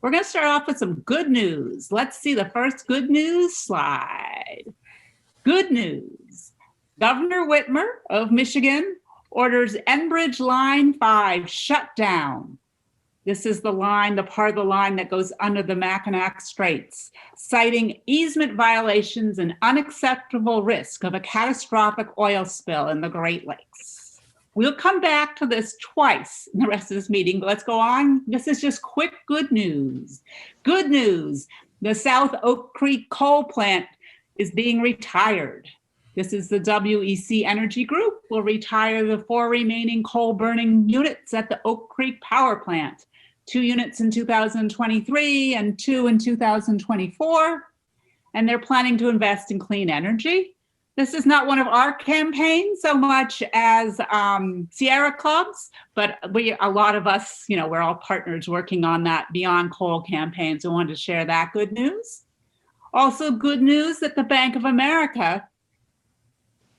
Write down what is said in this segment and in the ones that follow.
We're going to start off with some good news. Let's see the first good news slide. Good news. Governor Whitmer of Michigan orders Enbridge Line 5 shut down. This is the line, the part of the line that goes under the Mackinac Straits, citing easement violations and unacceptable risk of a catastrophic oil spill in the Great Lakes. We'll come back to this twice in the rest of this meeting, but let's go on. This is just quick good news. Good news, the South Oak Creek coal plant is being retired. This is the WEC Energy Group will retire the 4 remaining coal burning units at the Oak Creek Power Plant. 2 units in 2023 and 2 in 2024. And they're planning to invest in clean energy. This is not one of our campaigns so much as Sierra Club's, but a lot of us, we're all partners working on that Beyond Coal campaign. So I wanted to share that good news. Also good news that the Bank of America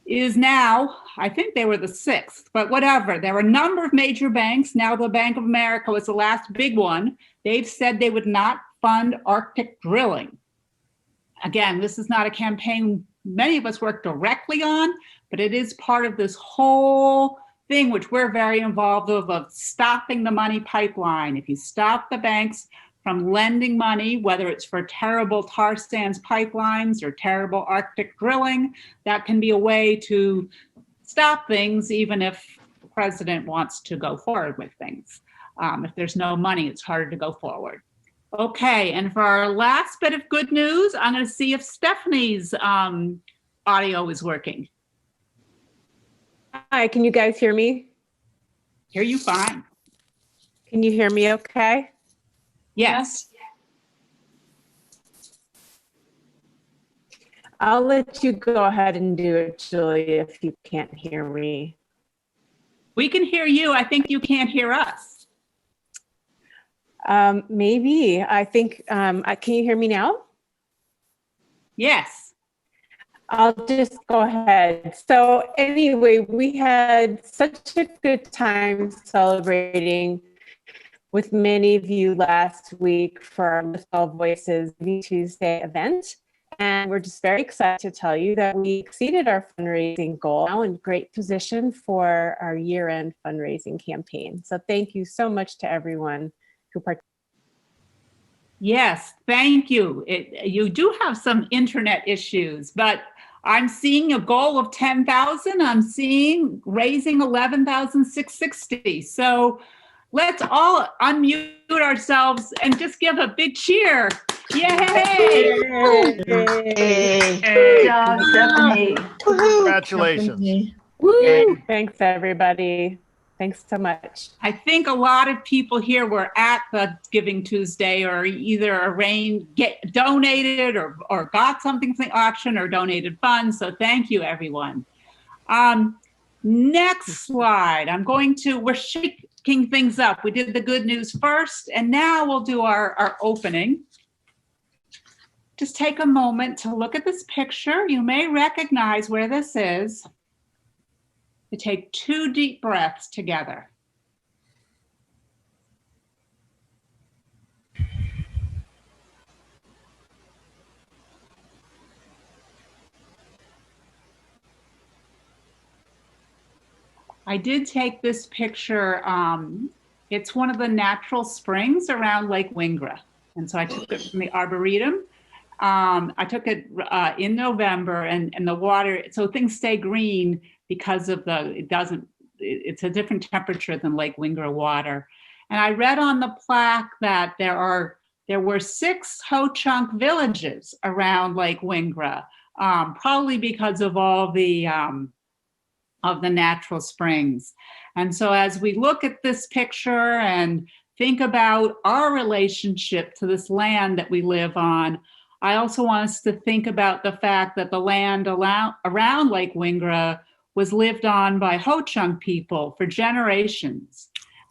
is now, I think they were the 6th, but whatever. There were a number of major banks. Now the Bank of America was the last big one. They've said they would not fund Arctic drilling. Again, this is not a campaign many of us work directly on, but it is part of this whole thing, which we're very involved with, of stopping the money pipeline. If you stop the banks from lending money, whether it's for terrible tar sands pipelines or terrible Arctic drilling, that can be a way to stop things, even if the president wants to go forward with things. If there's no money, it's harder to go forward. Okay, and for our last bit of good news, I'm going to see if Stephanie's audio is working. Hi, can you guys hear me? Hear you fine. Can you hear me okay? Yes. I'll let you go ahead and do it, Julia, if you can't hear me. We can hear you. I think you can't hear us. Maybe. I think, can you hear me now? Yes. I'll just go ahead. So anyway, we had such a good time celebrating with many of you last week for our Lift All Voices Tuesday event. And we're just very excited to tell you that we exceeded our fundraising goal, now in great position for our year-end fundraising campaign. So thank you so much to everyone who participated. Yes, thank you. You do have some internet issues, but I'm seeing a goal of 10,000. I'm seeing raising 11,660. So let's all unmute ourselves and just give a big cheer. Yay! Good job, Stephanie. Congratulations. Woo! Thanks, everybody. Thanks so much. I think a lot of people here were at the Giving Tuesday or either donated or got something from the auction or donated funds. So thank you, everyone. Next slide. We're shaking things up. We did the good news first, and now we'll do our opening. Just take a moment to look at this picture. You may recognize where this is. To take 2 deep breaths together. I did take this picture. It's one of the natural springs around Lake Wingra. And so I took it from the Arboretum. I took it in November and the water, so things stay green because of it's a different temperature than Lake Wingra water. And I read on the plaque that there were 6 Ho-Chunk villages around Lake Wingra, probably because of all the natural springs. And so as we look at this picture and think about our relationship to this land that we live on, I also want us to think about the fact that the land around Lake Wingra was lived on by Ho-Chunk people for generations.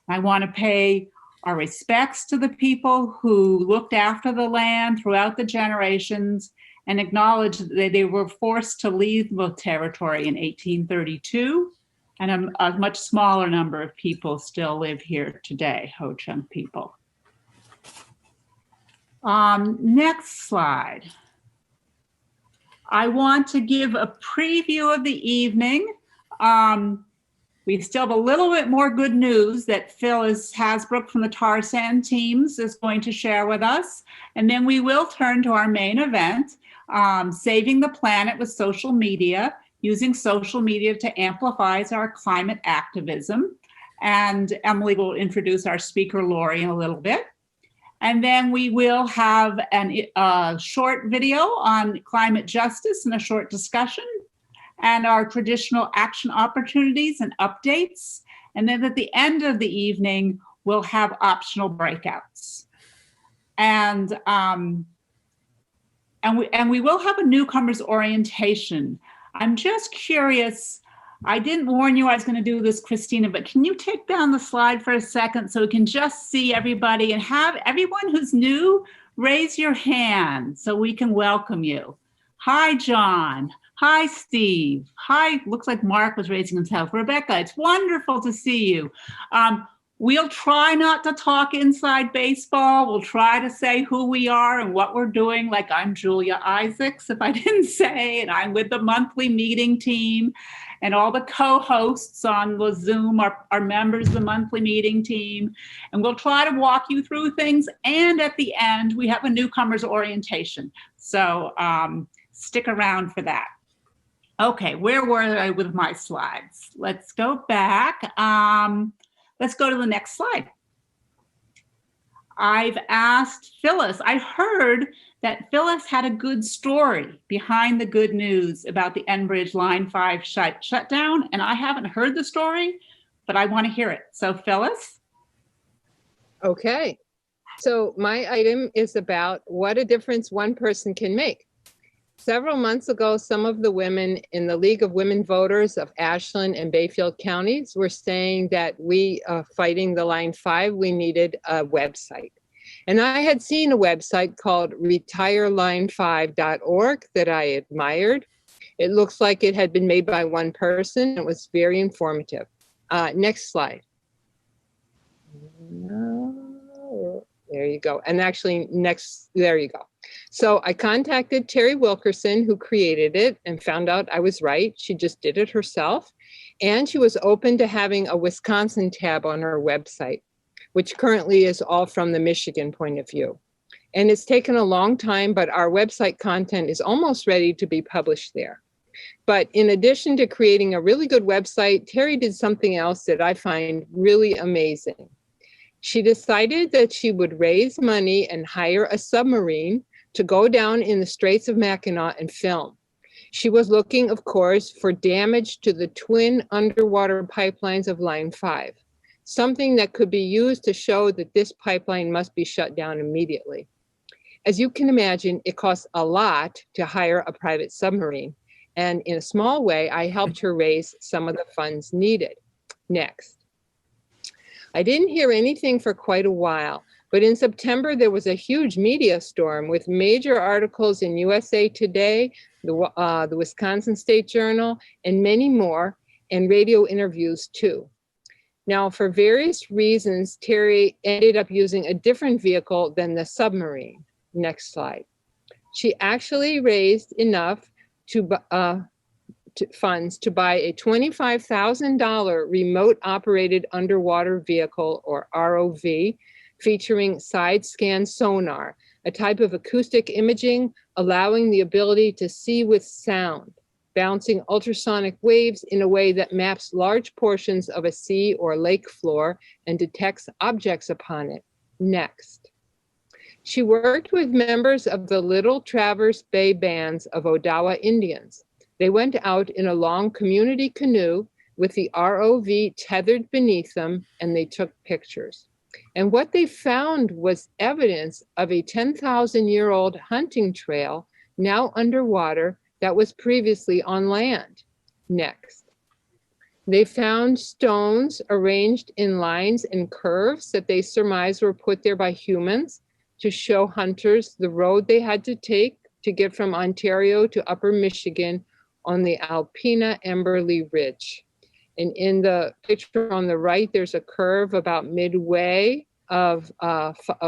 I want to pay our respects to the people who looked after the land throughout the generations and acknowledge that they were forced to leave the territory in 1832, and a much smaller number of people still live here today, Ho-Chunk people. Next slide. I want to give a preview of the evening. We still have a little bit more good news that Phyllis Hasbrook from the tar sand teams is going to share with us. And then we will turn to our main event, Saving the Planet with Social Media, using social media to amplify our climate activism. And Emily will introduce our speaker, Lori, in a little bit. And then we will have a short video on climate justice and a short discussion, and our traditional action opportunities and updates. And then at the end of the evening, we'll have optional breakouts. And we will have a newcomers orientation. I'm just curious, I didn't warn you I was going to do this, Christina, but can you take down the slide for a second so we can just see everybody and have everyone who's new raise your hand so we can welcome you. Hi, John. Hi, Steve. Hi, looks like Mark was raising himself. Rebecca, it's wonderful to see you. We'll try not to talk inside baseball. We'll try to say who we are and what we're doing. Like, I'm Julia Isaacs, if I didn't say, and I'm with the monthly meeting team, and all the co-hosts on the Zoom are members of the monthly meeting team. And we'll try to walk you through things. And at the end, we have a newcomers orientation. So stick around for that. Okay, where were I with my slides? Let's go back. Let's go to the next slide. I've asked Phyllis, I heard that Phyllis had a good story behind the good news about the Enbridge Line 5 shutdown, and I haven't heard the story, but I want to hear it. So Phyllis? Okay, so my item is about what a difference one person can make. Several months ago, some of the women in the League of Women Voters of Ashland and Bayfield counties were saying that we, fighting the Line 5, we needed a website. And I had seen a website called retireline5.org that I admired. It looks like it had been made by one person. It was very informative. Next slide. There you go. And actually there you go. So I contacted Terry Wilkerson, who created it, and found out I was right. She just did it herself. And she was open to having a Wisconsin tab on her website, which currently is all from the Michigan point of view. And it's taken a long time, but our website content is almost ready to be published there. But in addition to creating a really good website, Terry did something else that I find really amazing. She decided that she would raise money and hire a submarine to go down in the Straits of Mackinac and film. She was looking, of course, for damage to the twin underwater pipelines of Line 5, something that could be used to show that this pipeline must be shut down immediately. As you can imagine, it costs a lot to hire a private submarine, and in a small way, I helped her raise some of the funds needed. Next. I didn't hear anything for quite a while, but in September, there was a huge media storm with major articles in USA Today, the Wisconsin State Journal, and many more, and radio interviews too. Now, for various reasons, Terry ended up using a different vehicle than the submarine. Next slide. She actually raised enough funds to buy a $25,000 remote operated underwater vehicle, or ROV, featuring side scan sonar, a type of acoustic imaging allowing the ability to see with sound, bouncing ultrasonic waves in a way that maps large portions of a sea or lake floor and detects objects upon it. Next. She worked with members of the Little Traverse Bay bands of Odawa Indians. They went out in a long community canoe with the ROV tethered beneath them, and they took pictures. And what they found was evidence of a 10,000-year-old hunting trail now underwater that was previously on land. Next. They found stones arranged in lines and curves that they surmised were put there by humans to show hunters the road they had to take to get from Ontario to Upper Michigan on the Alpena Emberley Ridge. And in the picture on the right, there's a curve about midway of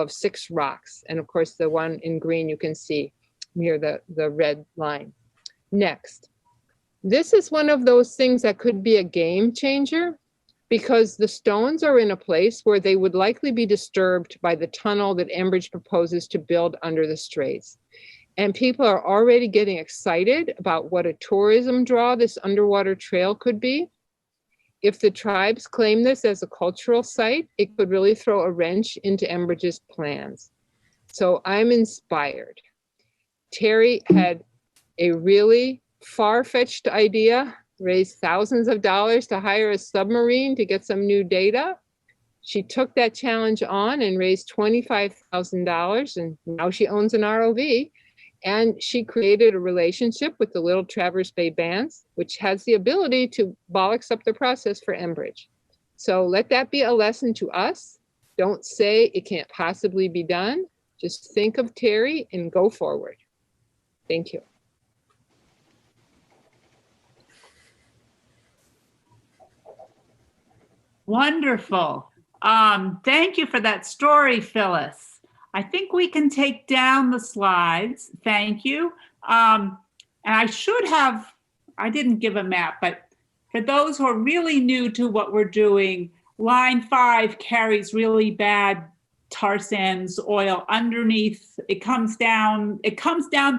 6 rocks. And of course, the one in green you can see near the red line. Next, this is one of those things that could be a game changer because the stones are in a place where they would likely be disturbed by the tunnel that Enbridge proposes to build under the straits. And people are already getting excited about what a tourism draw this underwater trail could be. If the tribes claim this as a cultural site, it could really throw a wrench into Enbridge's plans. So I'm inspired. Terry had a really far-fetched idea, raised thousands of dollars to hire a submarine to get some new data. She took that challenge on and raised $25,000, and now she owns an ROV. And she created a relationship with the Little Traverse Bay Bands, which has the ability to bollocks up the process for Enbridge. So let that be a lesson to us. Don't say it can't possibly be done. Just think of Terry and go forward. Thank you. Wonderful. Thank you for that story, Phyllis. I think we can take down the slides. Thank you. And I didn't give a map, but for those who are really new to what we're doing, line 5 carries really bad tar sands oil underneath. It comes down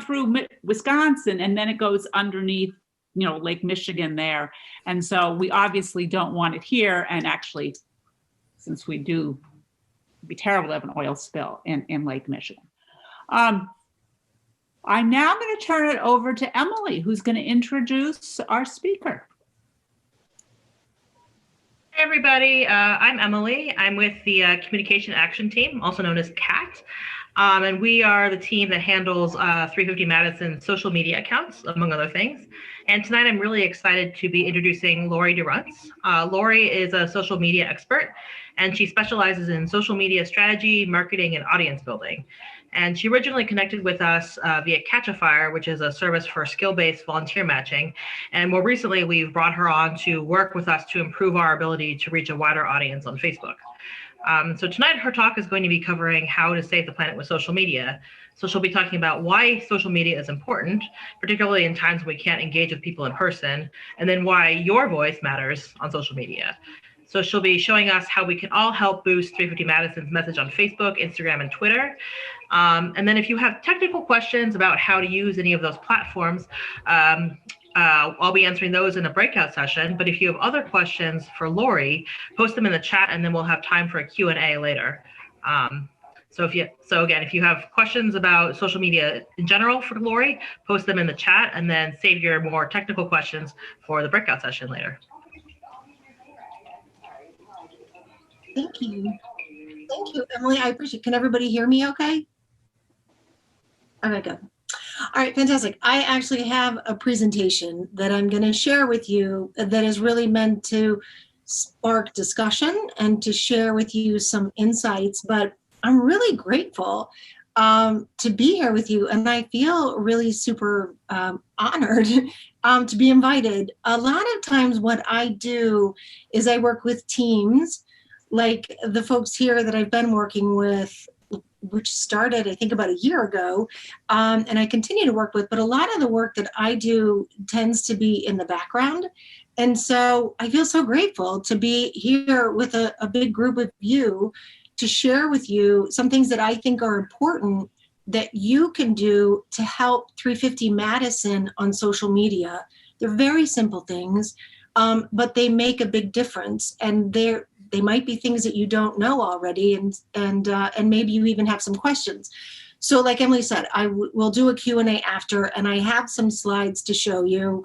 through Wisconsin, and then it goes underneath, Lake Michigan there. And so we obviously don't want it here. And actually, since we do, it'd be terrible to have an oil spill in Lake Michigan. I'm now going to turn it over to Emily, who's going to introduce our speaker. Hey everybody, I'm Emily. I'm with the Communication Action Team, also known as CAT. And we are the team that handles 350 Madison's social media accounts, among other things. And tonight I'm really excited to be introducing Lori DeRuntz. Lori is a social media expert, and she specializes in social media strategy, marketing, and audience building. And she originally connected with us via Catch-A-Fire, which is a service for skill-based volunteer matching. And more recently, we've brought her on to work with us to improve our ability to reach a wider audience on Facebook. So tonight, her talk is going to be covering how to save the planet with social media. So she'll be talking about why social media is important, particularly in times when we can't engage with people in person, and then why your voice matters on social media. So she'll be showing us how we can all help boost 350 Madison's message on Facebook, Instagram, and Twitter. And then if you have technical questions about how to use any of those platforms, I'll be answering those in a breakout session. But if you have other questions for Lori, post them in the chat, and then we'll have time for a Q&A later. So again, if you have questions about social media in general for Lori, post them in the chat, and then save your more technical questions for the breakout session later. Thank you. Thank you, Emily. I appreciate it. Can everybody hear me okay? Okay, good. All right, fantastic. I actually have a presentation that I'm going to share with you that is really meant to spark discussion and to share with you some insights, but I'm really grateful to be here with you, and I feel really super honored to be invited. A lot of times what I do is I work with teams like the folks here that I've been working with, which started, I think, about a year ago, and I continue to work with, but a lot of the work that I do tends to be in the background. And so I feel so grateful to be here with a big group of you to share with you some things that I think are important that you can do to help 350 Madison on social media. They're very simple things, but they make a big difference, and they might be things that you don't know already, and maybe you even have some questions. So like Emily said, we'll do a Q&A after, and I have some slides to show you.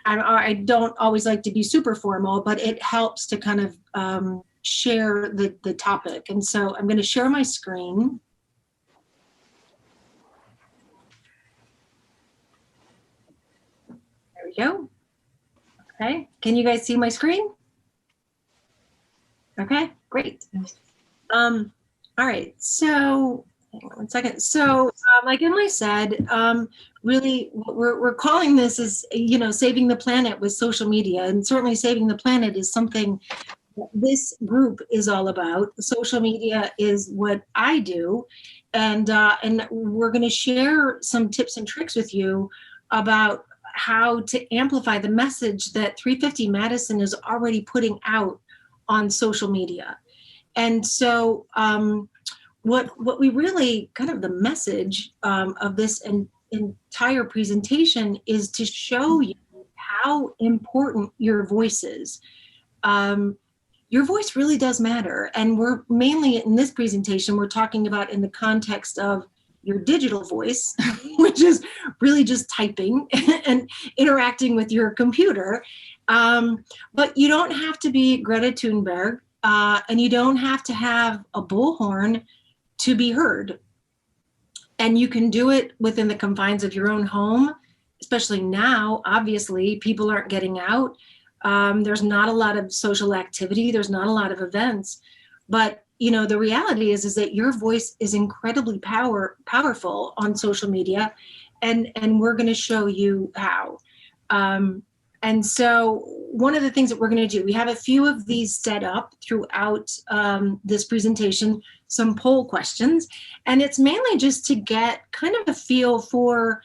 I don't always like to be super formal, but it helps to kind of share the topic. And so I'm going to share my screen. There we go. Okay, can you guys see my screen? Okay, great. All right, so hang on one second. So like Emily said, really what we're calling this is, saving the planet with social media, and certainly saving the planet is something this group is all about. Social media is what I do, and we're going to share some tips and tricks with you about how to amplify the message that 350 Madison is already putting out on social media. And so what we really kind of the message of this entire presentation is to show you how important your voice is. Your voice really does matter. And we're mainly in this presentation, we're talking about in the context of your digital voice, which is really just typing and interacting with your computer. But you don't have to be Greta Thunberg, and you don't have to have a bullhorn to be heard. And you can do it within the confines of your own home, especially now. Obviously, people aren't getting out. There's not a lot of social activity. There's not a lot of events. But you know, the reality is that your voice is incredibly powerful on social media, and we're going to show you how. And so one of the things that we're going to do, we have a few of these set up throughout this presentation, some poll questions, and it's mainly just to get kind of a feel for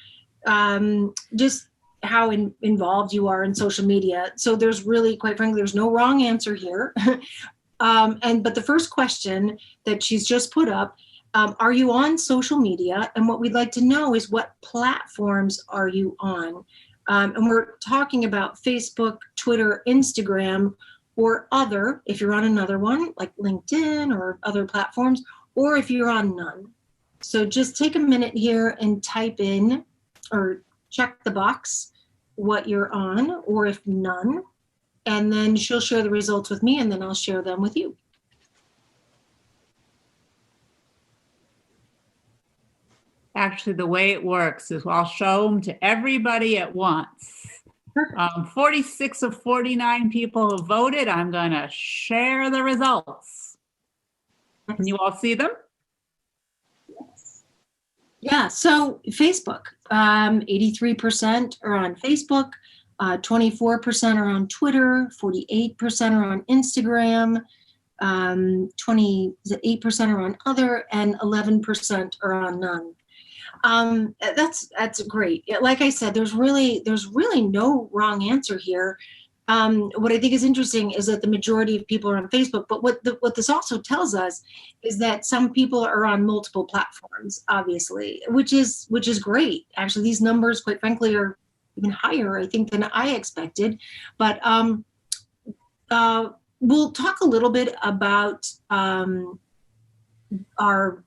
just how involved you are in social media. So there's really, quite frankly, there's no wrong answer here. But the first question that she's just put up, are you on social media? And what we'd like to know is what platforms are you on? And we're talking about Facebook, Twitter, Instagram, or other, if you're on another one, like LinkedIn or other platforms, or if you're on none. So just take a minute here and type in or check the box what you're on, or if none. And then she'll share the results with me, and then I'll share them with you. Actually, the way it works is I'll show them to everybody at once. 46 of 49 people have voted. I'm going to share the results. Can you all see them? Yes. Yeah, so Facebook, 83% are on Facebook. 24% are on Twitter, 48% are on Instagram, 28% are on other, and 11% are on none. That's great. Like I said, there's really no wrong answer here. What I think is interesting is that the majority of people are on Facebook, but what this also tells us is that some people are on multiple platforms, obviously, which is great. Actually, these numbers, quite frankly, are even higher, I think, than I expected. But we'll talk a little bit about our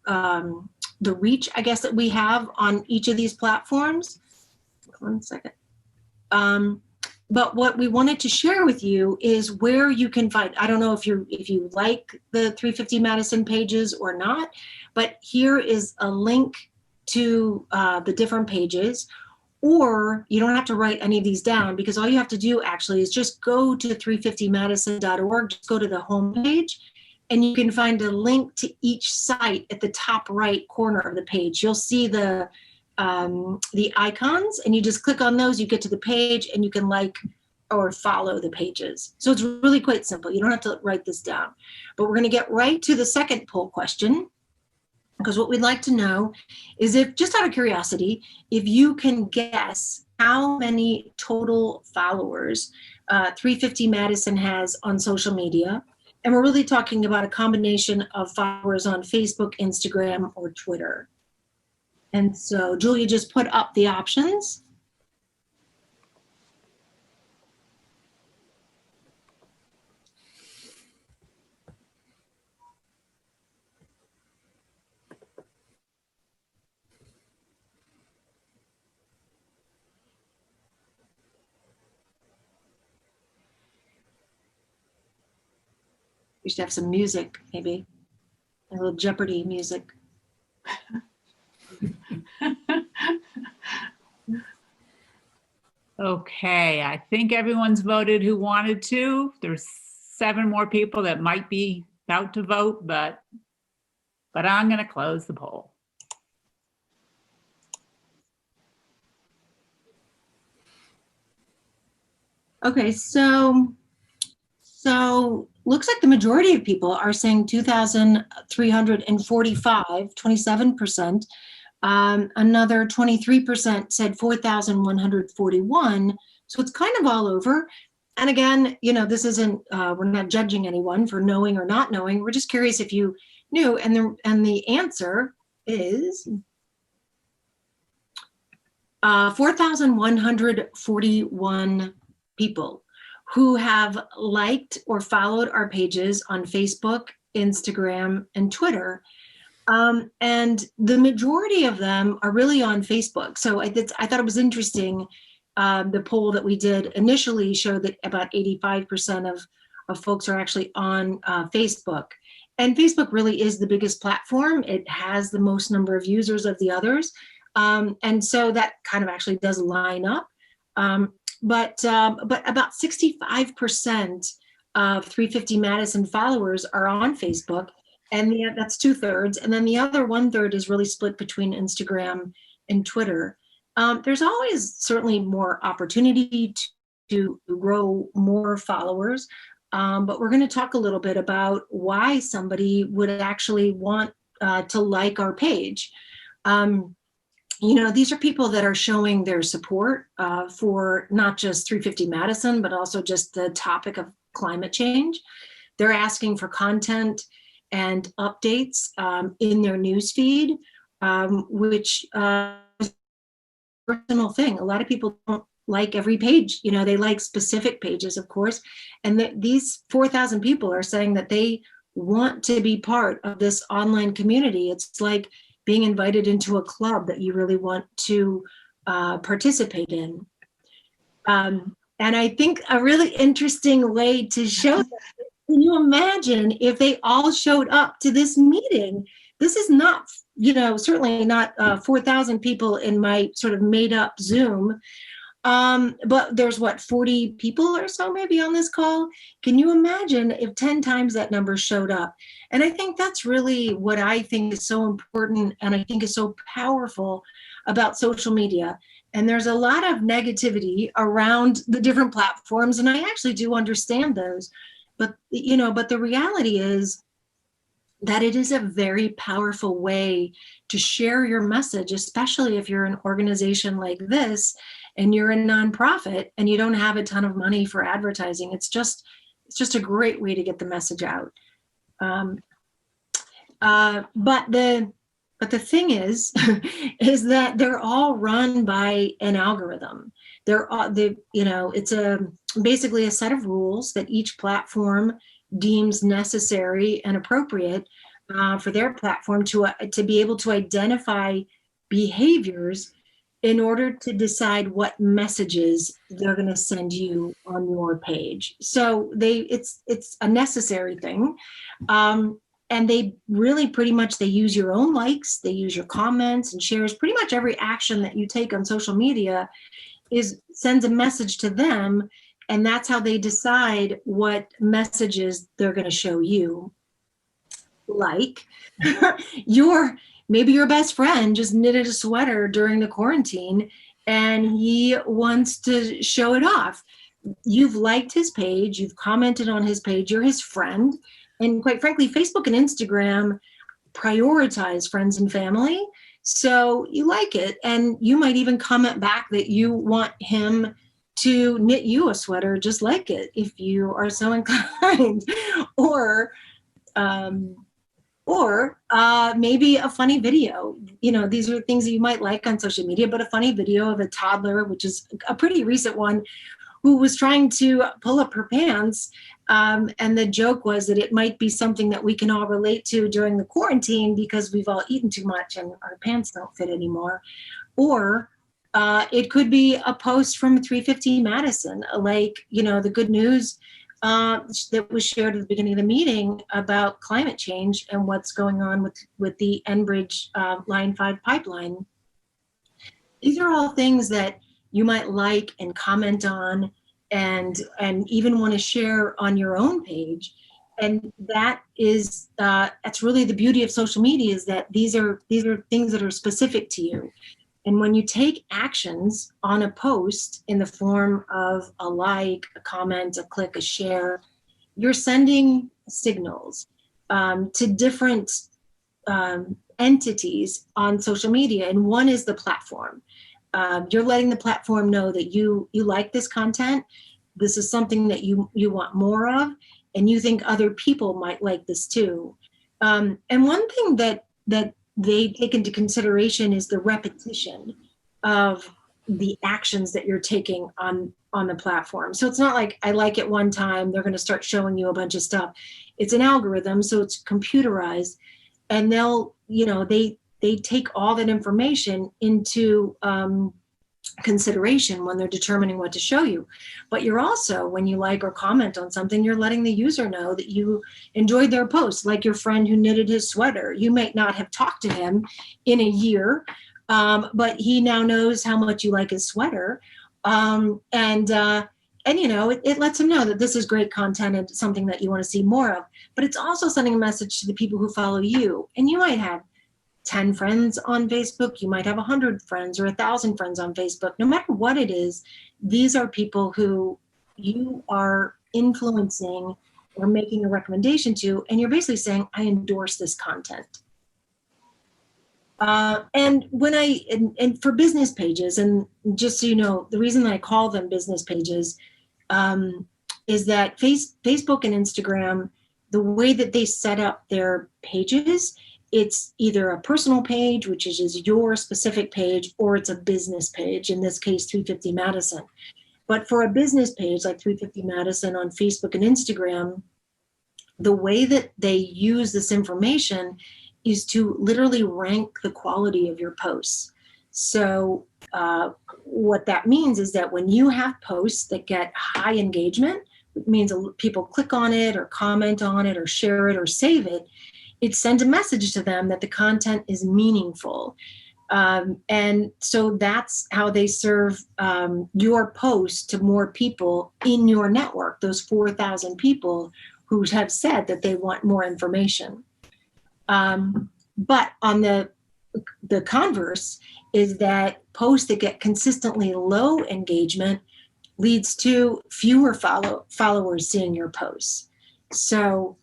the reach, I guess, that we have on each of these platforms. One second. But what we wanted to share with you is where you can find, I don't know if you like the 350 Madison pages or not, but here is a link to the different pages. Or you don't have to write any of these down, because all you have to do actually is just go to 350madison.org, just go to the homepage, and you can find a link to each site at the top right corner of the page. You'll see the icons, and you just click on those, you get to the page, and you can like or follow the pages. So it's really quite simple. You don't have to write this down. But we're going to get right to the second poll question, because what we'd like to know is, if, just out of curiosity, if you can guess how many total followers 350 Madison has on social media. And we're really talking about a combination of followers on Facebook, Instagram, or Twitter. And so Julia just put up the options. We should have some music, maybe a little Jeopardy music. Okay, I think everyone's voted who wanted to. There's 7 more people that might be about to vote, but I'm going to close the poll. Okay, so looks like the majority of people are saying 2,345, 27%. Another 23% said 4,141. So it's kind of all over. And again, this isn't, we're not judging anyone for knowing or not knowing. We're just curious if you knew. And the answer is 4,141 people who have liked or followed our pages on Facebook, Instagram, and Twitter. And the majority of them are really on Facebook. So I thought it was interesting. The poll that we did initially showed that about 85% of folks are actually on Facebook. And Facebook really is the biggest platform. It has the most number of users of the others. And so that kind of actually does line up. But about 65% of 350 Madison followers are on Facebook, and that's 2/3. And then the other 1/3 is really split between Instagram and Twitter. There's always certainly more opportunity to grow more followers, but we're going to talk a little bit about why somebody would actually want to like our page. These are people that are showing their support for not just 350 Madison, but also just the topic of climate change. They're asking for content and updates in their newsfeed, which is a personal thing. A lot of people don't like every page. They like specific pages, of course. And these 4,000 people are saying that they want to be part of this online community. It's like being invited into a club that you really want to participate in. And I think a really interesting way to show that, can you imagine if they all showed up to this meeting? This is not, certainly not 4,000 people in my sort of made up Zoom. But there's 40 people or so maybe on this call. Can you imagine if 10 times that number showed up? And I think that's really what I think is so important and I think is so powerful about social media. And there's a lot of negativity around the different platforms, and I actually do understand those. But the reality is that it is a very powerful way to share your message, especially if you're an organization like this and you're a nonprofit and you don't have a ton of money for advertising. It's just a great way to get the message out. But the thing is that they're all run by an algorithm. It's basically a set of rules that each platform deems necessary and appropriate for their platform to be able to identify behaviors in order to decide what messages they're going to send you on your page. So it's a necessary thing. And they really pretty much, they use your own likes, they use your comments and shares. Pretty much every action that you take on social media sends a message to them. And that's how they decide what messages they're going to show you. Like maybe your best friend just knitted a sweater during the quarantine and he wants to show it off. You've liked his page, you've commented on his page, you're his friend. And quite frankly, Facebook and Instagram prioritize friends and family. So you like it. And you might even comment back that you want him to knit you a sweater just like it, if you are so inclined. Or maybe a funny video. These are things that you might like on social media, but a funny video of a toddler, which is a pretty recent one, who was trying to pull up her pants. And the joke was that it might be something that we can all relate to during the quarantine because we've all eaten too much and our pants don't fit anymore. Or it could be a post from 350 Madison, like, the good news that was shared at the beginning of the meeting about climate change and what's going on with the Enbridge Line 5 pipeline. These are all things that you might like and comment on and even want to share on your own page. And that's really the beauty of social media, is that these are things that are specific to you. And when you take actions on a post in the form of a like, a comment, a click, a share, you're sending signals to different entities on social media, and one is the platform. You're letting the platform know that you like this content. This is something that you want more of, and you think other people might like this too. And one thing that they take into consideration is the repetition of the actions that you're taking on the platform. So it's not like I like it one time, they're going to start showing you a bunch of stuff. It's an algorithm, so it's computerized, and they'll, they take all that information into consideration when they're determining what to show you. But you're also, when you like or comment on something, you're letting the user know that you enjoyed their post, like your friend who knitted his sweater. You might not have talked to him in a year, but he now knows how much you like his sweater. It lets him know that this is great content and something that you want to see more of. But it's also sending a message to the people who follow you. And you might have 10 friends on Facebook, you might have 100 friends or 1,000 friends on Facebook. No matter what it is, these are people who you are influencing or making a recommendation to, and you're basically saying, I endorse this content. And for business pages, and just so you know, the reason that I call them business pages is that Facebook and Instagram, the way that they set up their pages, it's either a personal page, which is your specific page, or it's a business page, in this case, 350 Madison. But for a business page like 350 Madison on Facebook and Instagram, the way that they use this information is to literally rank the quality of your posts. So what that means is that when you have posts that get high engagement, it means people click on it or comment on it or share it or save it, it sends a message to them that the content is meaningful. And so that's how they serve your post to more people in your network, those 4,000 people who have said that they want more information. But on the converse is that posts that get consistently low engagement leads to fewer followers seeing your posts. So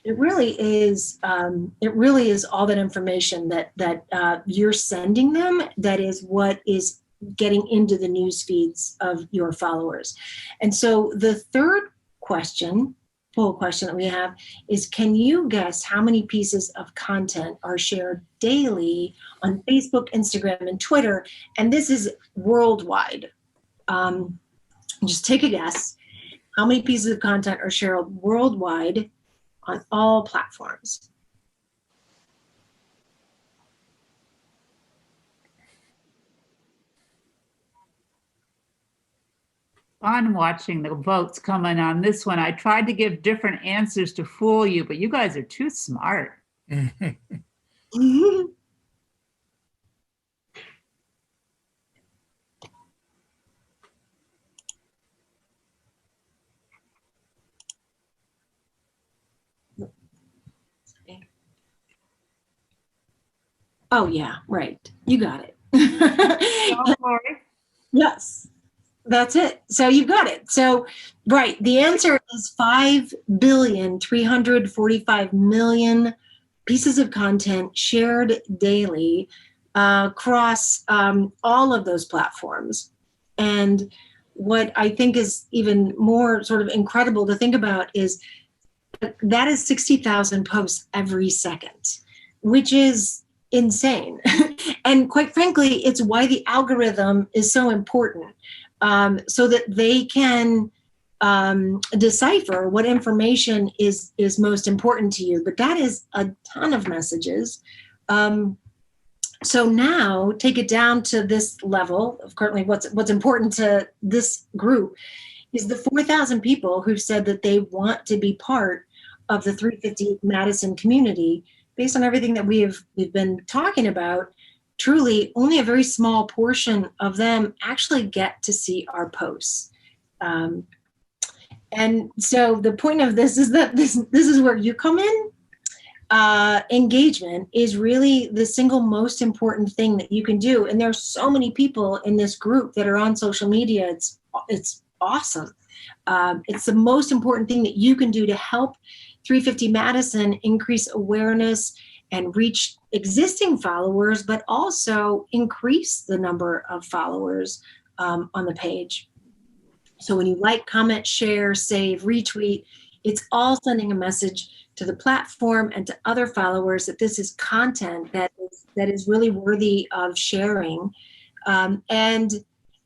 it really is all that information that you're sending them that is what is getting into the news feeds of your followers. And so the third poll question that we have is, can you guess how many pieces of content are shared daily on Facebook, Instagram, and Twitter? And this is worldwide. Just take a guess. How many pieces of content are shared worldwide on all platforms? Fun watching the votes coming on this one. I tried to give different answers to fool you, but you guys are too smart. Oh yeah, right. You got it. Yes. That's it. So you got it. So, right. The answer is 5,345,000,000 pieces of content shared daily across all of those platforms. And what I think is even more sort of incredible to think about is that is 60,000 posts every second, which is insane. And quite frankly, it's why the algorithm is so important. So that they can decipher what information is most important to you. But that is a ton of messages. So now take it down to this level. Currently, what's important to this group is the 4,000 people who've said that they want to be part of the 350 Madison community. Based on everything that we've been talking about, truly only a very small portion of them actually get to see our posts. And so the point of this is that this is where you come in. Engagement is really the single most important thing that you can do. And there's so many people in this group that are on social media. It's awesome. It's the most important thing that you can do to help 350 Madison increase awareness and reach existing followers, but also increase the number of followers on the page. So when you like, comment, share, save, retweet, it's all sending a message to the platform and to other followers that this is content that is really worthy of sharing. And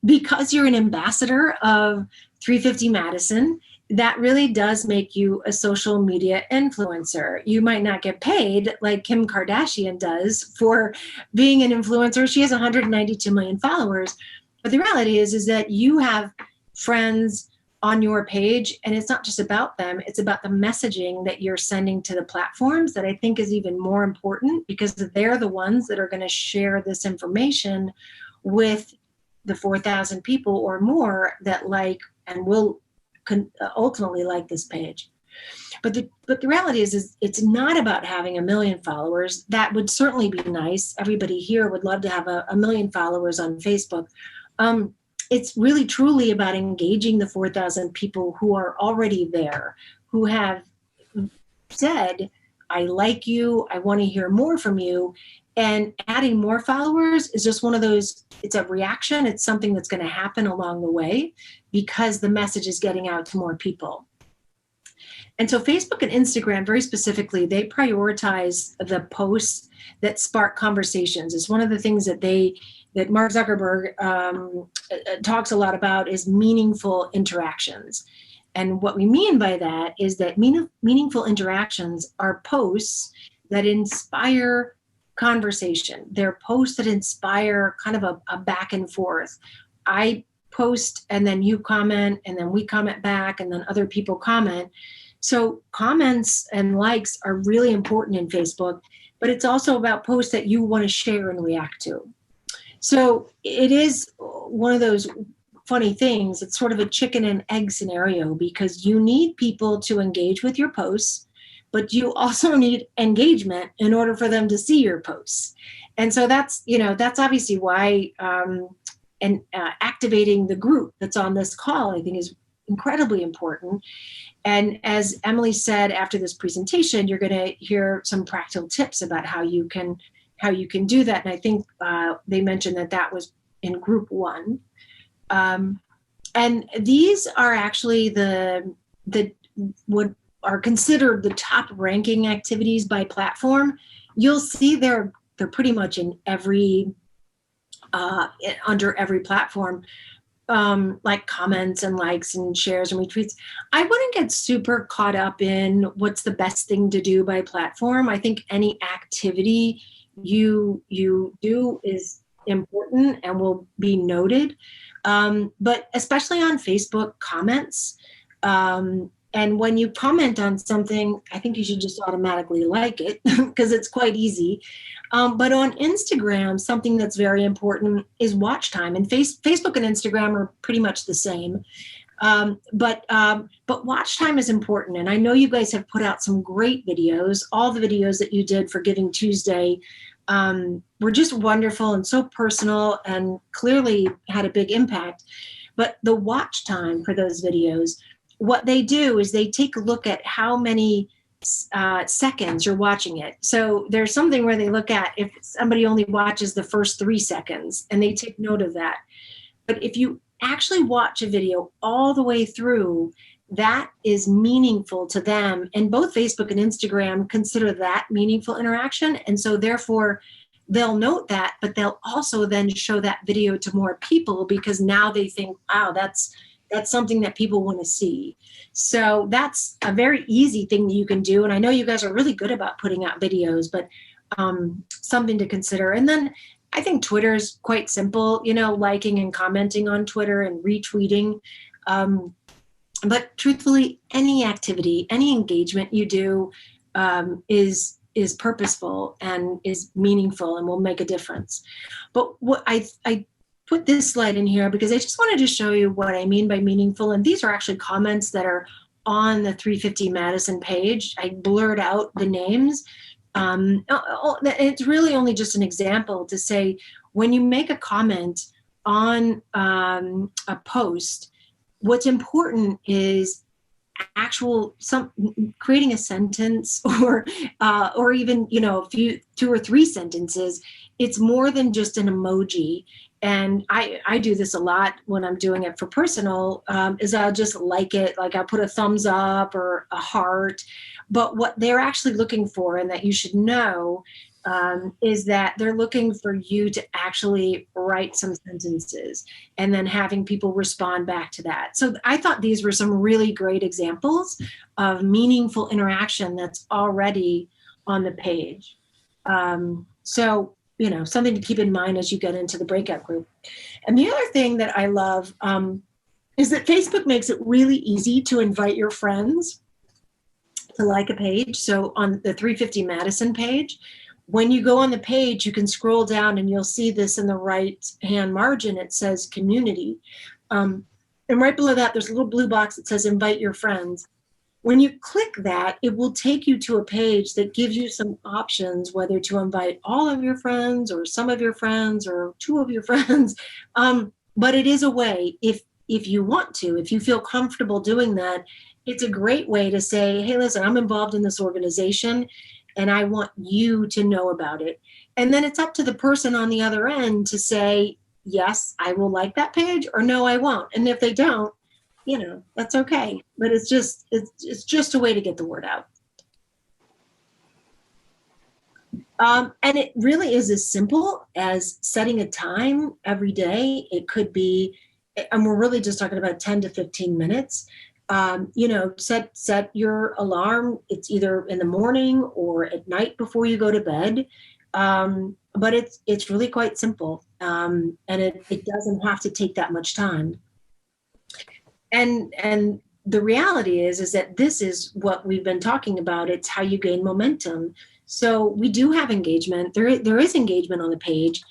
because you're an ambassador of 350 Madison, that really does make you a social media influencer. You might not get paid like Kim Kardashian does for being an influencer. She has 192 million followers. But the reality is that you have friends on your page, and it's not just about them, it's about the messaging that you're sending to the platforms that I think is even more important, because they're the ones that are going to share this information with the 4,000 people or more that like and will ultimately like this page. But the reality is it's not about having 1 million followers. That would certainly be nice. Everybody here would love to have a 1 million followers on Facebook. It's really truly about engaging the 4,000 people who are already there, who have said, I like you, I want to hear more from you. And adding more followers is just one of those, it's a reaction. It's something that's going to happen along the way because the message is getting out to more people. And so Facebook and Instagram, very specifically, they prioritize the posts that spark conversations. It's one of the things that Mark Zuckerberg talks a lot about is meaningful interactions. And what we mean by that is that meaningful interactions are posts that inspire conversation. They're posts that inspire kind of a back and forth. I post and then you comment and then we comment back and then other people comment. So comments and likes are really important in Facebook, but it's also about posts that you want to share and react to. So it is one of those funny things. It's sort of a chicken and egg scenario because you need people to engage with your posts, but you also need engagement in order for them to see your posts. And so that's obviously why activating the group that's on this call, I think, is incredibly important. And as Emily said after this presentation, you're going to hear some practical tips about how you can do that. And I think they mentioned that was in group 1. And these are actually what are considered the top ranking activities by platform. You'll see they're pretty much in every under every platform, like comments and likes and shares and retweets. I wouldn't get super caught up in what's the best thing to do by platform. I think any activity you do is important and will be noted. But especially on Facebook, comments. And when you comment on something, I think you should just automatically like it because it's quite easy. But on Instagram, something that's very important is watch time. And Facebook and Instagram are pretty much the same. But watch time is important. And I know you guys have put out some great videos. All the videos that you did for Giving Tuesday were just wonderful and so personal and clearly had a big impact. But the watch time for those videos, what they do is they take a look at how many seconds you're watching it. So there's something where they look at if somebody only watches the first 3 seconds and they take note of that. But if you actually watch a video all the way through, that is meaningful to them. And both Facebook and Instagram consider that meaningful interaction. And so therefore they'll note that, but they'll also then show that video to more people because now they think, wow, that's something that people want to see. So that's a very easy thing that you can do. And I know you guys are really good about putting out videos, but something to consider. And then I think Twitter is quite simple, liking and commenting on Twitter and retweeting. But truthfully, any activity, any engagement you do is purposeful and is meaningful and will make a difference. But what I put this slide in here because I just wanted to show you what I mean by meaningful. And these are actually comments that are on the 350 Madison page. I blurred out the names. It's really only just an example to say when you make a comment on a post, what's important is creating a sentence or even, a few 2 or 3 sentences. It's more than just an emoji. And I do this a lot when I'm doing it for personal, is I'll just like it, like I'll put a thumbs up or a heart. But what they're actually looking for, and that you should know, is that they're looking for you to actually write some sentences and then having people respond back to that. So I thought these were some really great examples of meaningful interaction that's already on the page. So, something to keep in mind as you get into the breakout group. And the other thing that I love is that Facebook makes it really easy to invite your friends to like a page. So on the 350 Madison page, when you go on the page, you can scroll down and you'll see this in the right hand margin. It says community. And right below that, there's a little blue box that says invite your friends. When you click that, it will take you to a page that gives you some options, whether to invite all of your friends or some of your friends or 2 of your friends. But it is a way, if you want to, if you feel comfortable doing that, it's a great way to say, hey, listen, I'm involved in this organization and I want you to know about it. And then it's up to the person on the other end to say, yes, I will like that page, or no, I won't. And if they don't, that's okay. But it's just a way to get the word out. And it really is as simple as setting a time every day. It could be, and we're really just talking about 10 to 15 minutes. Set your alarm. It's either in the morning or at night before you go to bed. But it's really quite simple. And it doesn't have to take that much time. And the reality is that this is what we've been talking about. It's how you gain momentum. So we do have engagement. There is engagement on the page.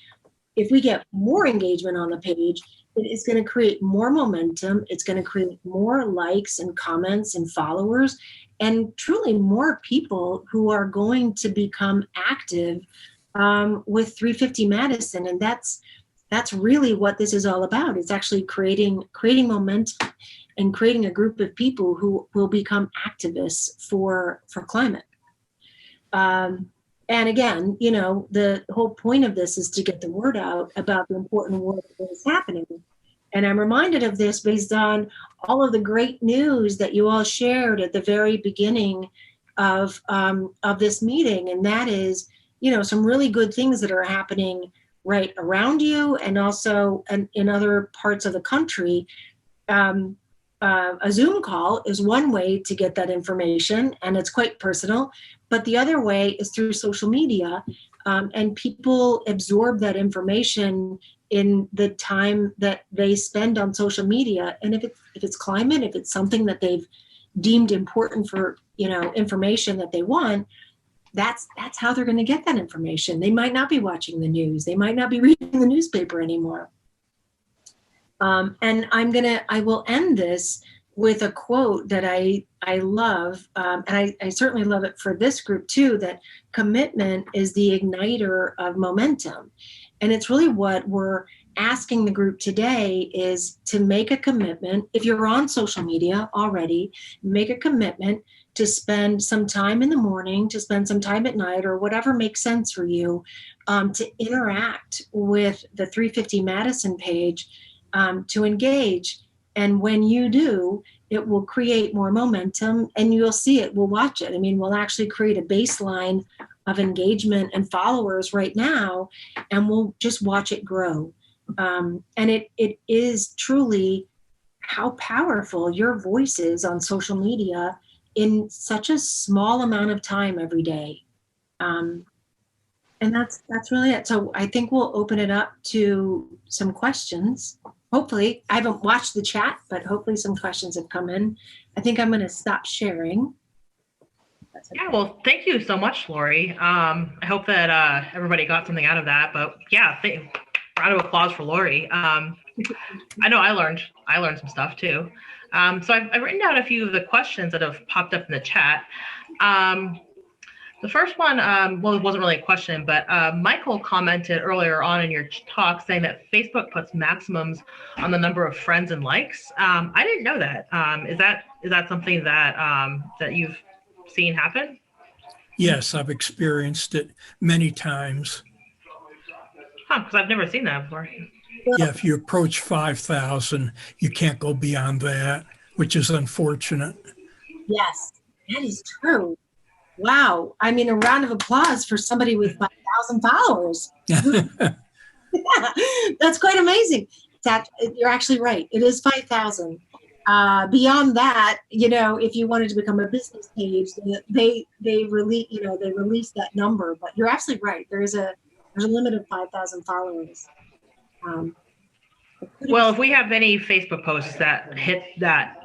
If we get more engagement on the page, it is going to create more momentum. It's going to create more likes and comments and followers, and truly more people who are going to become active with 350 Madison. And that's really what this is all about. It's actually creating momentum and creating a group of people who will become activists for climate. And again, the whole point of this is to get the word out about the important work that is happening. And I'm reminded of this based on all of the great news that you all shared at the very beginning of this meeting. And that is, some really good things that are happening right around you and also in other parts of the country. A Zoom call is one way to get that information, and it's quite personal. But the other way is through social media, and people absorb that information in the time that they spend on social media. And if it's climate, if it's something that they've deemed important for, information that they want, that's how they're going to get that information. They might not be watching the news. They might not be reading the newspaper anymore. And I will end this with a quote that I love, and I certainly love it for this group too, that commitment is the igniter of momentum. And it's really what we're asking the group today is to make a commitment. If you're on social media already, make a commitment to spend some time in the morning, to spend some time at night, or whatever makes sense for you, to interact with the 350 Madison page, to engage. And when you do, it will create more momentum, and you'll see it. We'll watch it. I mean, we'll actually create a baseline of engagement and followers right now, and we'll just watch it grow. And it is truly how powerful your voice is on social media in such a small amount of time every day. And that's really it. So I think we'll open it up to some questions. Hopefully, I haven't watched the chat, but hopefully some questions have come in. I think I'm going to stop sharing. Yeah, well, thank you so much, Lori. I hope that everybody got something out of that. But yeah, round of applause for Lori. I know I learned some stuff too. So I've written down a few of the questions that have popped up in the chat. The first one, well, it wasn't really a question, but Michael commented earlier on in your talk saying that Facebook puts maximums on the number of friends and likes. I didn't know that. Is that something that that you've seen happen? Yes, I've experienced it many times. Because I've never seen that before. Yeah, if you approach 5,000, you can't go beyond that, which is unfortunate. Yes, that is true. Wow. I mean, a round of applause for somebody with 5,000 followers. Yeah, that's quite amazing. You're actually right. It is 5,000. Beyond that, if you wanted to become a business page, they release that number. But you're absolutely right. There's a limit of 5,000 followers. Well, if we have any Facebook posts that hit that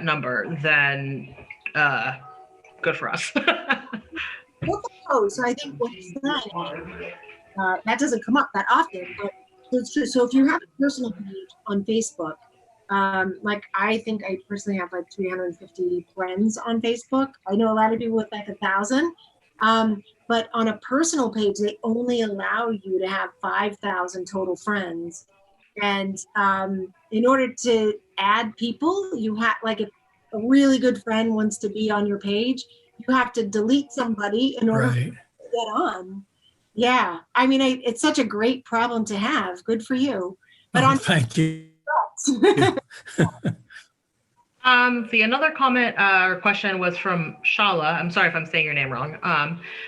number, then good for us. So I think what's that doesn't come up that often, but it's true. So if you have a personal page on Facebook, like I think I personally have like 350 friends on Facebook. I know a lot of people with like 1,000. But on a personal page, they only allow you to have 5,000 total friends. And in order to add people, you have, like, if a really good friend wants to be on your page, you have to delete somebody in order to get on. Yeah, I mean, it's such a great problem to have. Good for you. But thank you. The another comment or question was from Shala. I'm sorry if I'm saying your name wrong.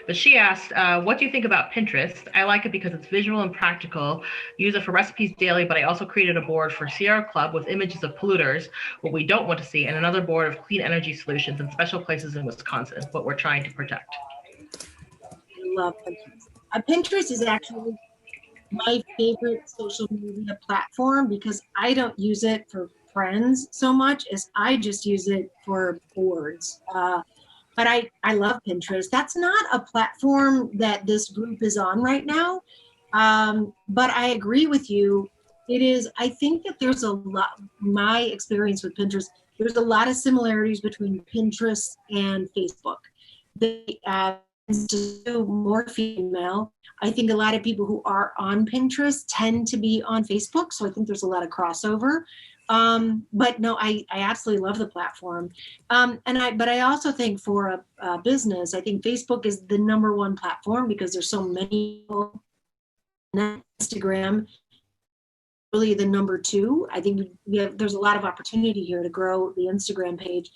But she asked, what do you think about Pinterest? I like it because it's visual and practical. Use it for recipes daily, but I also created a board for Sierra Club with images of polluters, what we don't want to see, and another board of clean energy solutions in special places in Wisconsin, what we're trying to protect. I love Pinterest. Pinterest is actually my favorite social media platform because I don't use it for friends so much as I just use it for boards. But I love Pinterest. That's not a platform that this group is on right now. But I agree with you. It is, I think that there's a lot, my experience with Pinterest, there's a lot of similarities between Pinterest and Facebook. They do more female. I think a lot of people who are on Pinterest tend to be on Facebook. So I think there's a lot of crossover. But no, I absolutely love the platform. But I also think for a business, I think Facebook is the #1 platform because there's so many people. Instagram, really the #2. I think there's a lot of opportunity here to grow the Instagram page.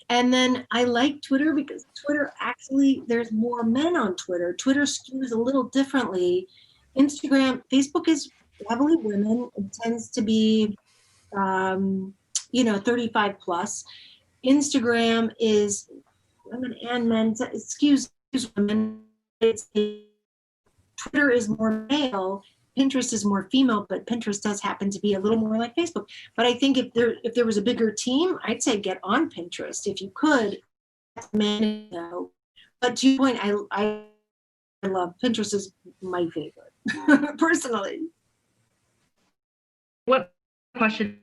And then I like Twitter because Twitter actually, there's more men on Twitter. Twitter skews a little differently. Facebook is heavily women. It tends to be 35 plus. Instagram is women and men, excuse women. Twitter is more male. Pinterest is more female, but Pinterest does happen to be a little more like Facebook. But I think if there was a bigger team, I'd say get on Pinterest if you could. But to your point, I love Pinterest is my favorite personally. What question,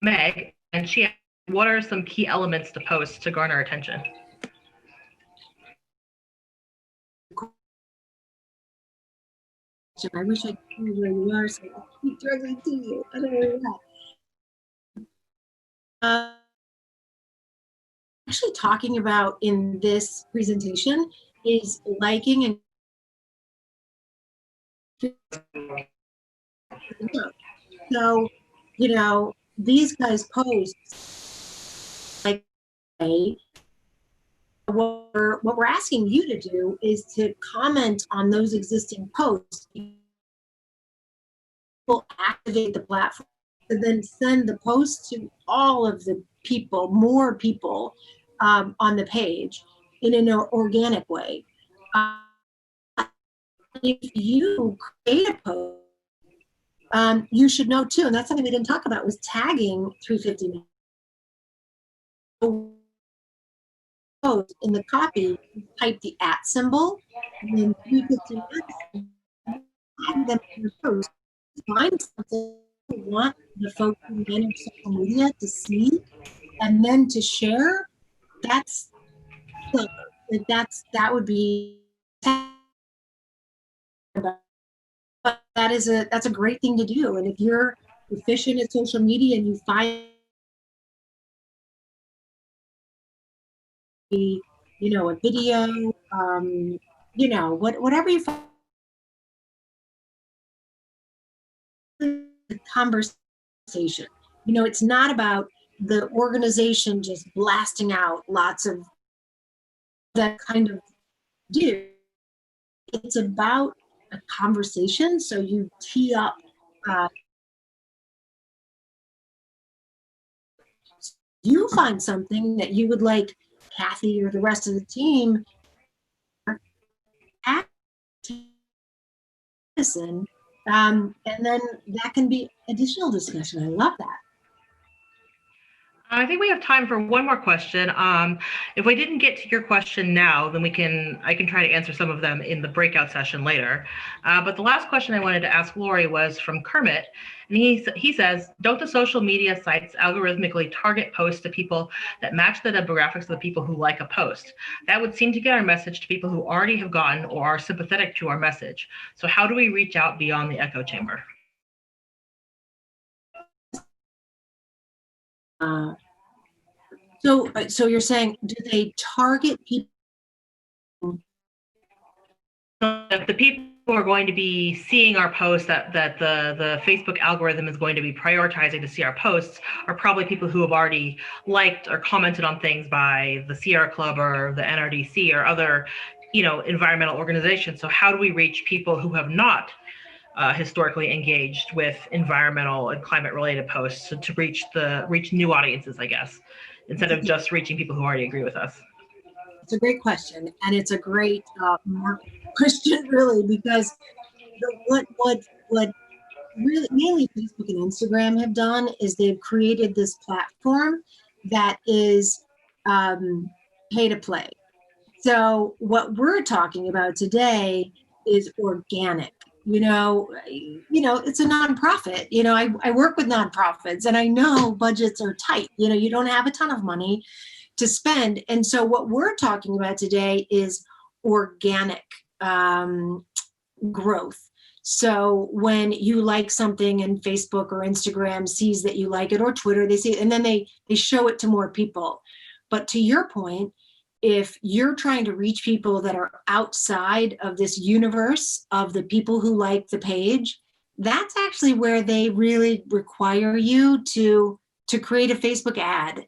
Meg? And she asked, what are some key elements to post to garner attention? I wish I knew where you are, so I could keep directly to you. I don't know where you're at. Actually, talking about in this presentation is liking and so, these guys post like what we're asking you to do is to comment on those existing posts. We'll activate the platform and then send the post to all of the people, more people on the page in an organic way. If you create a post, you should know too, and that's something we didn't talk about, was tagging 350. Post in the copy, type the @ symbol, and then 350 tag them in your post. Find something you want the folks who manage social media to see, and then to share. That would be but that's a great thing to do. And if you're efficient at social media and you find a video, whatever you find, conversation. It's not about the organization just blasting out lots of that kind of do. It's about a conversation. So you tee up you find something that you would like Kathy or the rest of the team at listen, and then that can be additional discussion. I love that. I think we have time for one more question. If we didn't get to your question now, then I can try to answer some of them in the breakout session later. But the last question I wanted to ask Lori was from Kermit. And he says, don't the social media sites algorithmically target posts to people that match the demographics of the people who like a post? That would seem to get our message to people who already have gotten or are sympathetic to our message. So how do we reach out beyond the echo chamber? So you're saying, do they target people? If the people who are going to be seeing our posts, that the Facebook algorithm is going to be prioritizing to see our posts, are probably people who have already liked or commented on things by the Sierra Club or the NRDC or other, environmental organizations. So how do we reach people who have not historically engaged with environmental and climate related posts to reach new audiences, I guess, instead of just reaching people who already agree with us? It's a great question, and it's a great market question, really, because what really mainly Facebook and Instagram have done is they've created this platform that is pay to play. So what we're talking about today is organic. It's a nonprofit. I work with nonprofits, and I know budgets are tight. You don't have a ton of money to spend. And so what we're talking about today is organic growth. So when you like something and Facebook or Instagram sees that you like it, or Twitter, they see it, and then they show it to more people. But to your point, if you're trying to reach people that are outside of this universe of the people who like the page, that's actually where they really require you to create a Facebook ad.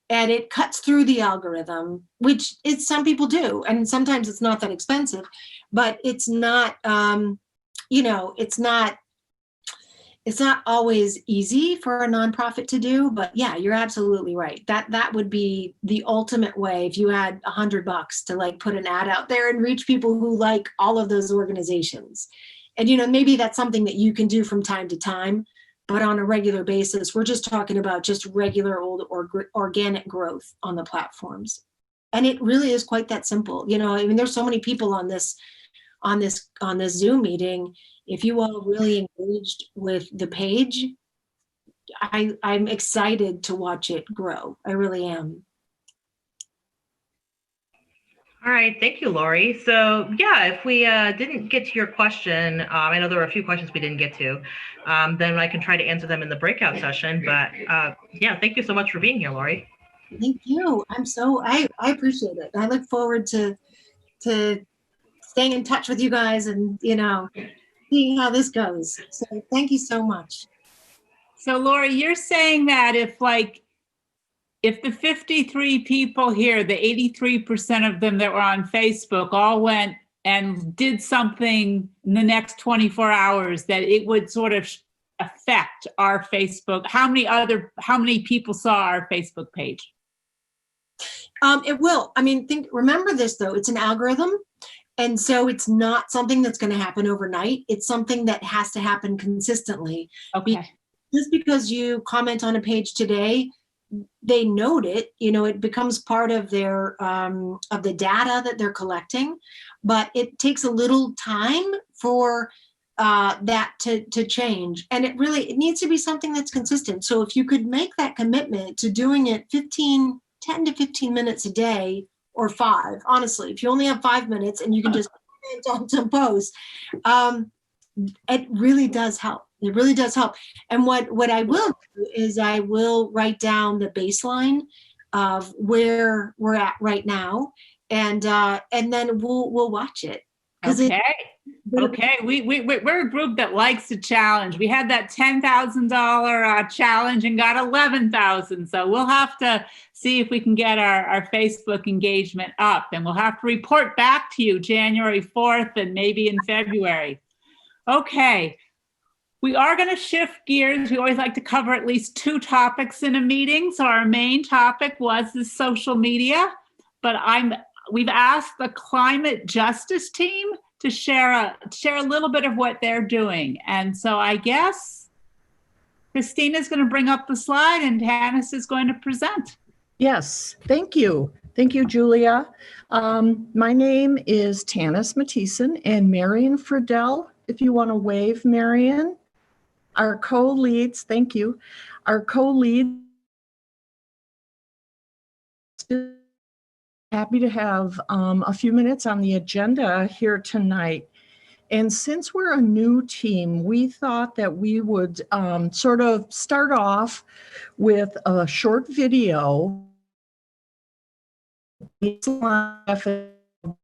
And it cuts through the algorithm, which some people do. And sometimes it's not that expensive, but it's not, it's not always easy for a nonprofit to do. But yeah, you're absolutely right. That would be the ultimate way if you had $100 to put an ad out there and reach people who like all of those organizations. And, maybe that's something that you can do from time to time. But on a regular basis, we're just talking about just regular old organic growth on the platforms. And it really is quite that simple. There's so many people on this Zoom meeting. If you all really engaged with the page, I'm excited to watch it grow. I really am. All right, thank you, Lori. So yeah, if we didn't get to your question, I know there were a few questions we didn't get to, then I can try to answer them in the breakout session. But yeah, thank you so much for being here, Lori. Thank you. I appreciate it. I look forward to staying in touch with you guys and, seeing how this goes. So thank you so much. So Lori, you're saying that if the 53 people here, the 83% of them that were on Facebook all went and did something in the next 24 hours, that it would sort of affect our Facebook. How many people saw our Facebook page? It will. Remember this though, it's an algorithm. And so it's not something that's going to happen overnight. It's something that has to happen consistently. Okay. Just because you comment on a page today, they note it, it becomes part of their of the data that they're collecting, but it takes a little time for that to change. And it needs to be something that's consistent. So if you could make that commitment to doing it 10 to 15 minutes a day, or 5, honestly, if you only have 5 minutes and you can just comment on some posts. It really does help. It really does help. And what I will do is I will write down the baseline of where we're at right now, and then we'll watch it. Okay. Okay, we're a group that likes to challenge. We had that $10,000 challenge and got 11,000. So we'll have to see if we can get our Facebook engagement up, and we'll have to report back to you January 4th and maybe in February. Okay, we are going to shift gears. We always like to cover at least 2 topics in a meeting. So our main topic was the social media, but we've asked the climate justice team to share a little bit of what they're doing. And so I guess Christina's going to bring up the slide and Tanis is going to present. Yes, thank you. Thank you, Julia. My name is Tanis Mathieson, and Marion Friedel, if you want to wave, Marion, our co-leads, thank you. Our co-lead, happy to have a few minutes on the agenda here tonight. And since we're a new team, we thought that we would sort of start off with a short video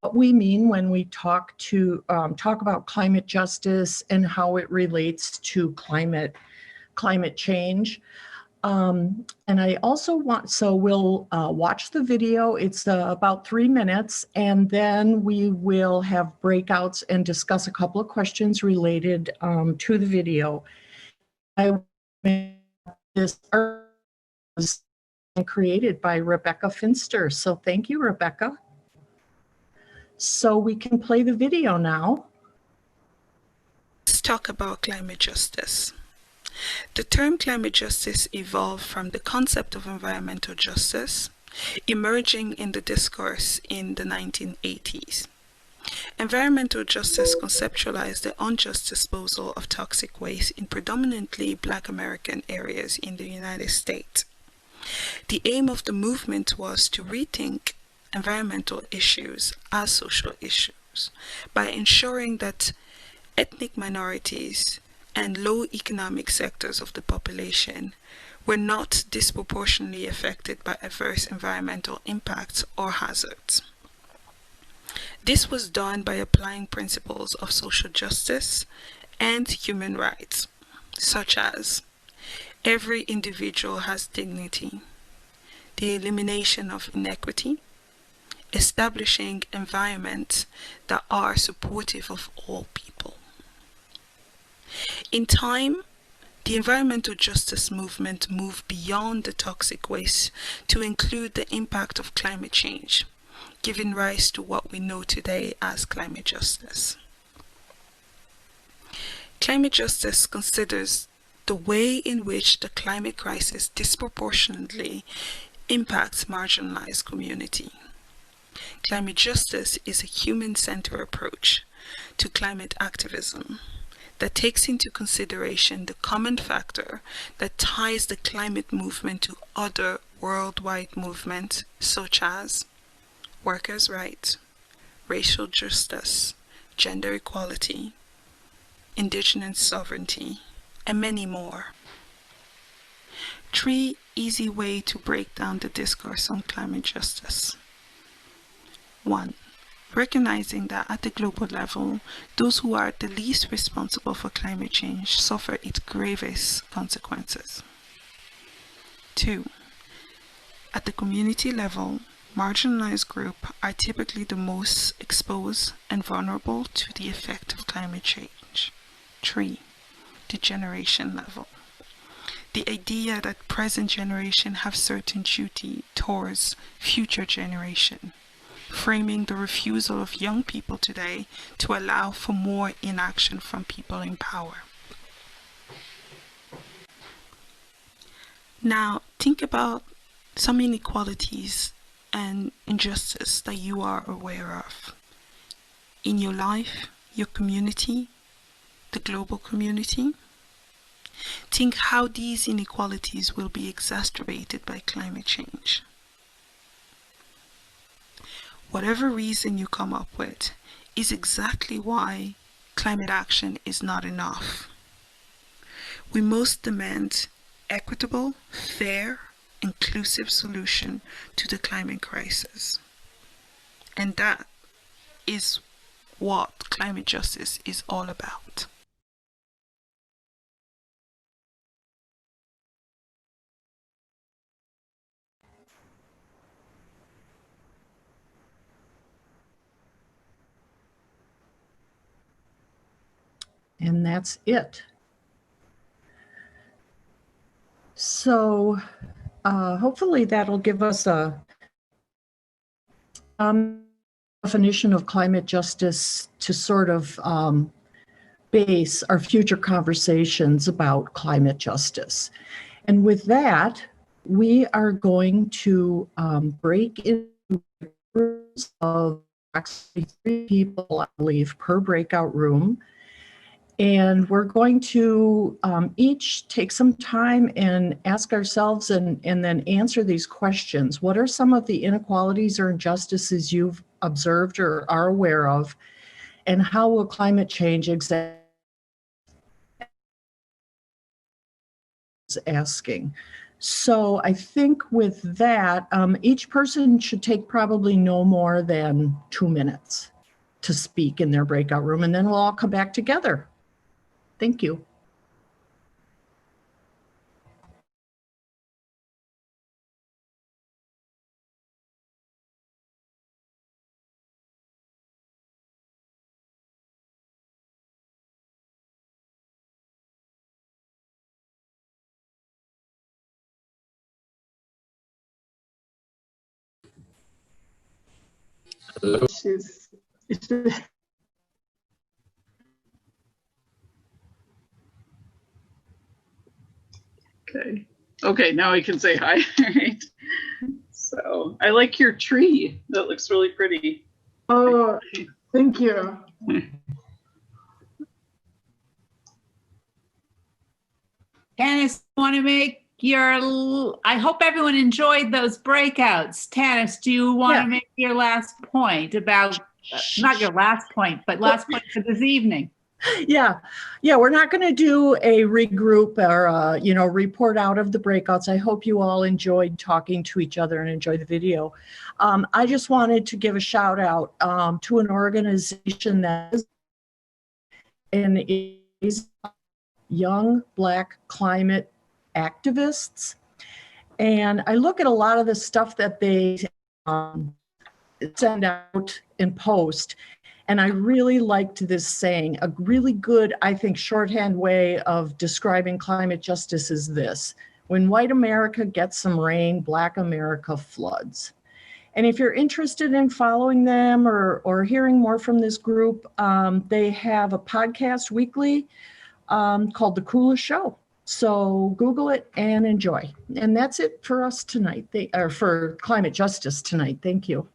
what we mean when we talk about climate justice and how it relates to climate change. And I also we'll watch the video. It's about 3 minutes, and then we will have breakouts and discuss a couple of questions related to the video. This was created by Rebecca Finster. So thank you, Rebecca. So we can play the video now. Let's talk about climate justice. The term climate justice evolved from the concept of environmental justice, emerging in the discourse in the 1980s. Environmental justice conceptualized the unjust disposal of toxic waste in predominantly Black American areas in the United States. The aim of the movement was to rethink environmental issues as social issues by ensuring that ethnic minorities and low economic sectors of the population were not disproportionately affected by adverse environmental impacts or hazards. This was done by applying principles of social justice and human rights, such as every individual has dignity, the elimination of inequity, establishing environments that are supportive of all people. In time, the environmental justice movement moved beyond the toxic waste to include the impact of climate change, giving rise to what we know today as climate justice. Climate justice considers the way in which the climate crisis disproportionately impacts marginalized community. Climate justice is a human-centered approach to climate activism that takes into consideration the common factor that ties the climate movement to other worldwide movements such as workers' rights, racial justice, gender equality, indigenous sovereignty, and many more. 3 easy ways to break down the discourse on climate justice. 1. Recognizing that at the global level, those who are the least responsible for climate change suffer its gravest consequences. 2. At the community level, marginalized groups are typically the most exposed and vulnerable to the effect of climate change. 3. The generation level. The idea that present generation have certain duty towards future generation, framing the refusal of young people today to allow for more inaction from people in power. Now, think about some inequalities and injustice that you are aware of in your life, your community, the global community. Think how these inequalities will be exacerbated by climate change. Whatever reason you come up with, is exactly why climate action is not enough. We must demand equitable, fair, inclusive solution to the climate crisis. And that is what climate justice is all about. And that's it. So hopefully that'll give us a definition of climate justice to sort of base our future conversations about climate justice. And with that, we are going to break into groups of approximately 3 people, I believe, per breakout room. And we're going to each take some time and ask ourselves and then answer these questions. What are some of the inequalities or injustices you've observed or are aware of? And how will climate change asking? So I think with that, each person should take probably no more than 2 minutes to speak in their breakout room, and then we'll all come back together. Thank you. Okay, now I can say hi. All right. So I like your tree. That looks really pretty. Oh, thank you. Tanis, want to make your, I hope everyone enjoyed those breakouts. Tanis, do you want to make your last point about, not your last point, but last point for this evening? Yeah, we're not going to do a regroup or, report out of the breakouts. I hope you all enjoyed talking to each other and enjoy the video. I just wanted to give a shout out to an organization that is young Black climate activists. And I look at a lot of the stuff that they send out and post. And I really liked this saying. A really good, I think, shorthand way of describing climate justice is this: when white America gets some rain, Black America floods. And if you're interested in following them or hearing more from this group, they have a podcast weekly called The Coolest Show. So Google it and enjoy. And that's it for us tonight, or for climate justice tonight. Thank you.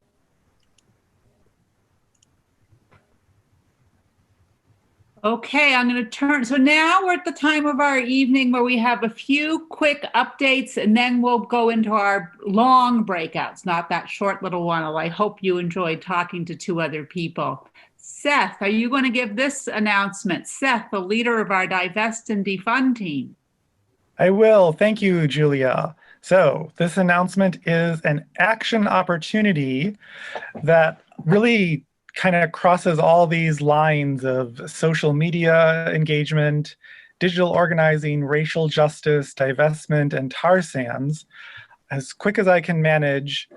Okay, I'm going to turn. So now we're at the time of our evening where we have a few quick updates, and then we'll go into our long breakouts, not that short little one. I hope you enjoyed talking to 2 other people. Seth, are you going to give this announcement? Seth, the leader of our Divest and Defund team. I will. Thank you, Julia. So this announcement is an action opportunity that really kind of crosses all these lines of social media engagement, digital organizing, racial justice, divestment, and tar sands. As quick as I can manage,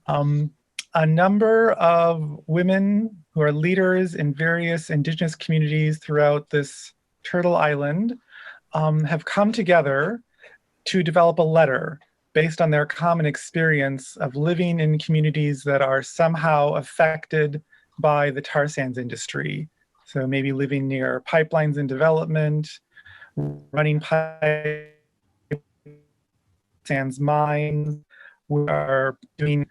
a number of women who are leaders in various indigenous communities throughout this Turtle Island have come together to develop a letter based on their common experience of living in communities that are somehow affected by the tar sands industry. So maybe living near pipelines in development, running pipe sands mines, we are doing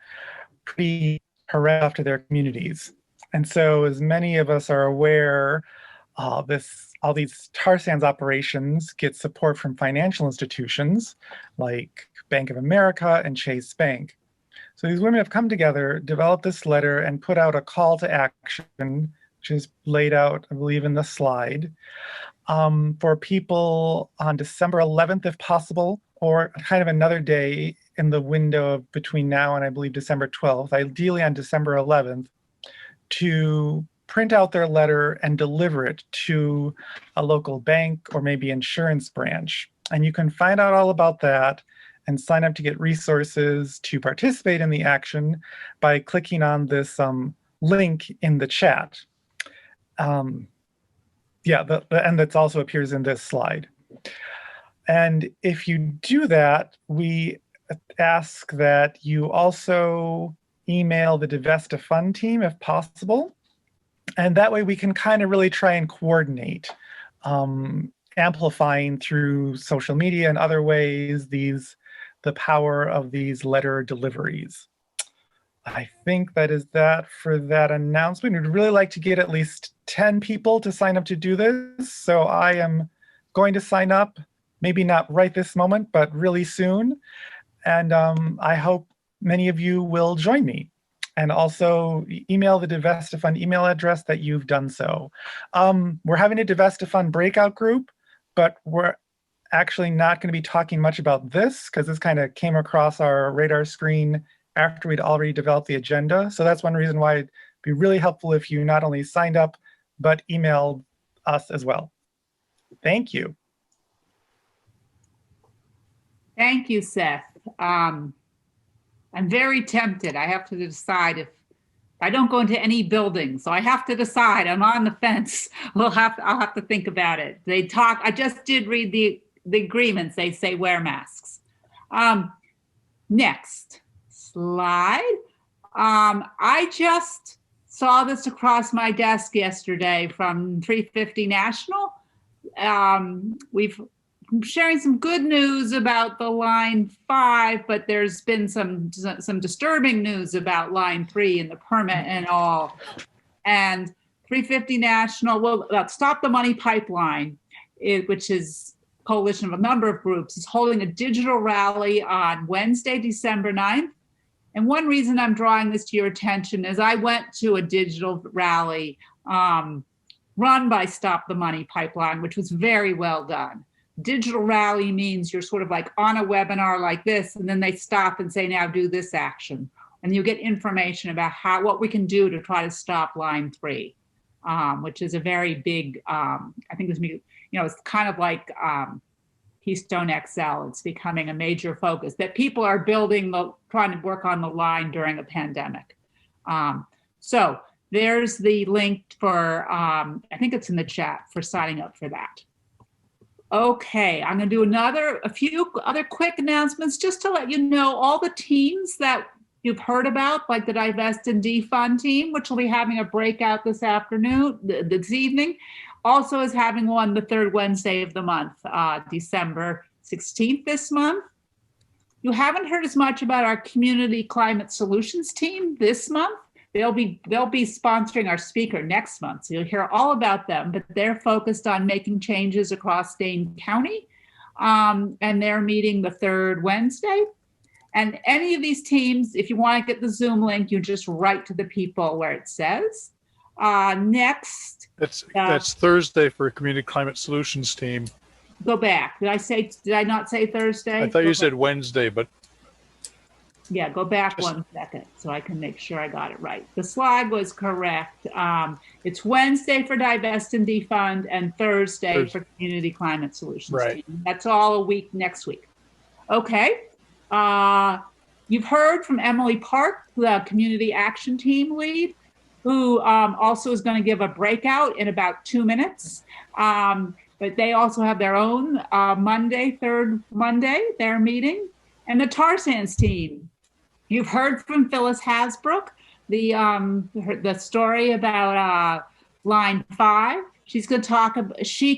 pretty horrendous to their communities. And so as many of us are aware, all these tar sands operations get support from financial institutions like Bank of America and Chase Bank. So these women have come together, developed this letter, and put out a call to action which is laid out, I believe, in the slide. For people on December 11th, if possible, or kind of another day in the window between now and I believe December 12th, ideally on December 11th, to print out their letter and deliver it to a local bank or maybe insurance branch. And you can find out all about that and sign up to get resources to participate in the action by clicking on this link in the chat. And that also appears in this slide. And if you do that, we ask that you also email the Divest to Fund team if possible. And that way we can kind of really try and coordinate, amplifying through social media and other ways the power of these letter deliveries. I think that is that for that announcement. We'd really like to get at least 10 people to sign up to do this. So I am going to sign up, maybe not right this moment, but really soon. And I hope many of you will join me. And also email the Divest to Fund email address that you've done so. We're having a Divest to Fund breakout group, but we're actually not going to be talking much about this because this kind of came across our radar screen after we'd already developed the agenda. So that's one reason why it'd be really helpful if you not only signed up, but emailed us as well. Thank you. Thank you, Seth. I'm very tempted. I have to decide if I don't go into any building, so I have to decide. I'm on the fence. I'll have to think about it. I just did read the agreements. They say wear masks. Next slide. I just saw this across my desk yesterday from 350 National. We've sharing some good news about the line 5, but there's been some disturbing news about line 3 and the permit and all. And 350 National, well, Stop the Money Pipeline, which is a coalition of a number of groups, is holding a digital rally on Wednesday, December 9th. And one reason I'm drawing this to your attention is I went to a digital rally run by Stop the Money Pipeline, which was very well done. Digital rally means you're sort of like on a webinar like this, and then they stop and say, now do this action. And you get information about what we can do to try to stop line 3, which is a very big, I think it's kind of like Keystone XL. It's becoming a major focus that people are trying to work on the line during a pandemic. So there's the link for, I think it's in the chat for signing up for that. Okay, I'm going to do a few other quick announcements just to let you know all the teams that you've heard about, like the Divest and Defund team, which will be having a breakout this evening. Also is having one the third Wednesday of the month, December 16th this month. You haven't heard as much about our Community Climate Solutions team this month. They'll be sponsoring our speaker next month, so you'll hear all about them, but they're focused on making changes across Dane County, and they're meeting the third Wednesday. And any of these teams, if you want to get the Zoom link, you just write to the people where it says. Next. That's Thursday for Community Climate Solutions team. Go back. Did I not say Thursday? I thought you said Wednesday, but. Yeah, go back 1 second so I can make sure I got it right. The slide was correct. It's Wednesday for Divest and Defund and Thursday for Community Climate Solutions. Right. Team. That's all a week next week. Okay. You've heard from Emily Park, the Community Action Team lead, who also is going to give a breakout in about 2 minutes. But they also have their own third Monday, their meeting. And the tar sands team. You've heard from Phyllis Hasbrook, the story about line 5. She's going to talk about, she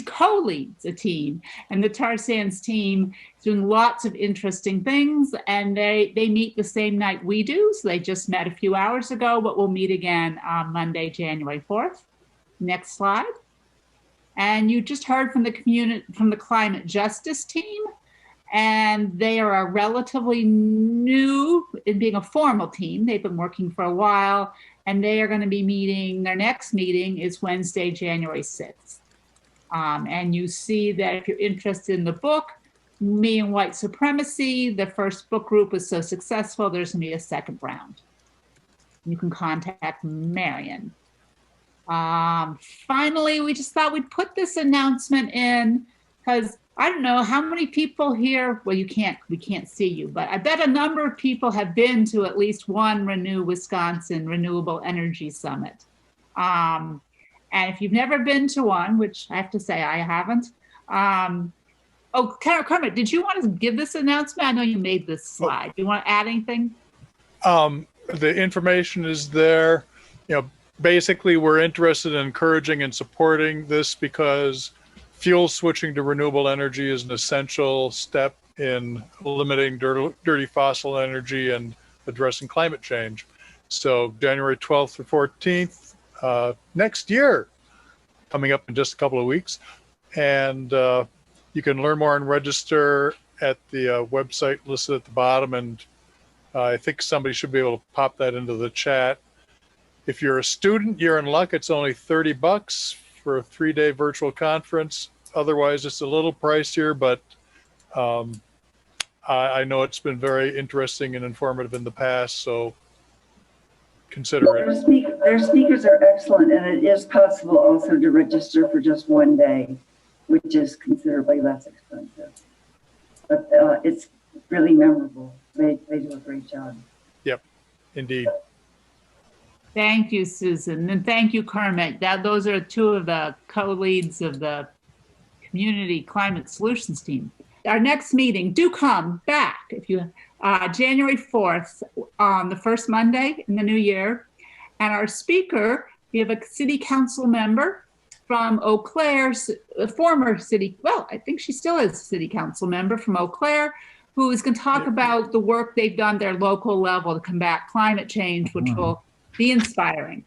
co-leads a team, and the tar sands team is doing lots of interesting things, and they meet the same night we do. So they just met a few hours ago, but we'll meet again on Monday, January 4th. Next slide. And you just heard from the climate justice team. And they are a relatively new in being a formal team. They've been working for a while, and they are going to be meeting. Their next meeting is Wednesday, January 6th. And you see that if you're interested in the book, Me and White Supremacy, the first book group was so successful, there's going to be a second round. You can contact Marion. Finally, we just thought we'd put this announcement in because I don't know how many people here, well, we can't see you, but I bet a number of people have been to at least one Renew Wisconsin Renewable Energy Summit. And if you've never been to one, which I have to say I haven't, oh, Kermit, did you want to give this announcement? I know you made this slide. Do you want to add anything? The information is there. You know, basically, we're interested in encouraging and supporting this because fuel switching to renewable energy is an essential step in eliminating dirty fossil energy and addressing climate change. So January 12th through 14th, next year, coming up in just a couple of weeks. And you can learn more and register at the website listed at the bottom. And I think somebody should be able to pop that into the chat. If you're a student, you're in luck. It's only $30 for a 3-day virtual conference. Otherwise, it's a little pricier, but I know it's been very interesting and informative in the past, so consider it. Their speakers are excellent, and it is possible also to register for just 1 day, which is considerably less expensive. But it's really memorable. They do a great job. Yep, indeed. Thank you, Susan, and thank you, Kermit. Those are two of the co-leads of the Community Climate Solutions team. Our next meeting, do come back if you January 4th, the first Monday in the new year. And our speaker, we have a city council member from Eau Claire, a former city, well, I think she still is a city council member from Eau Claire, who is going to talk about the work they've done at their local level to combat climate change, which will be inspiring.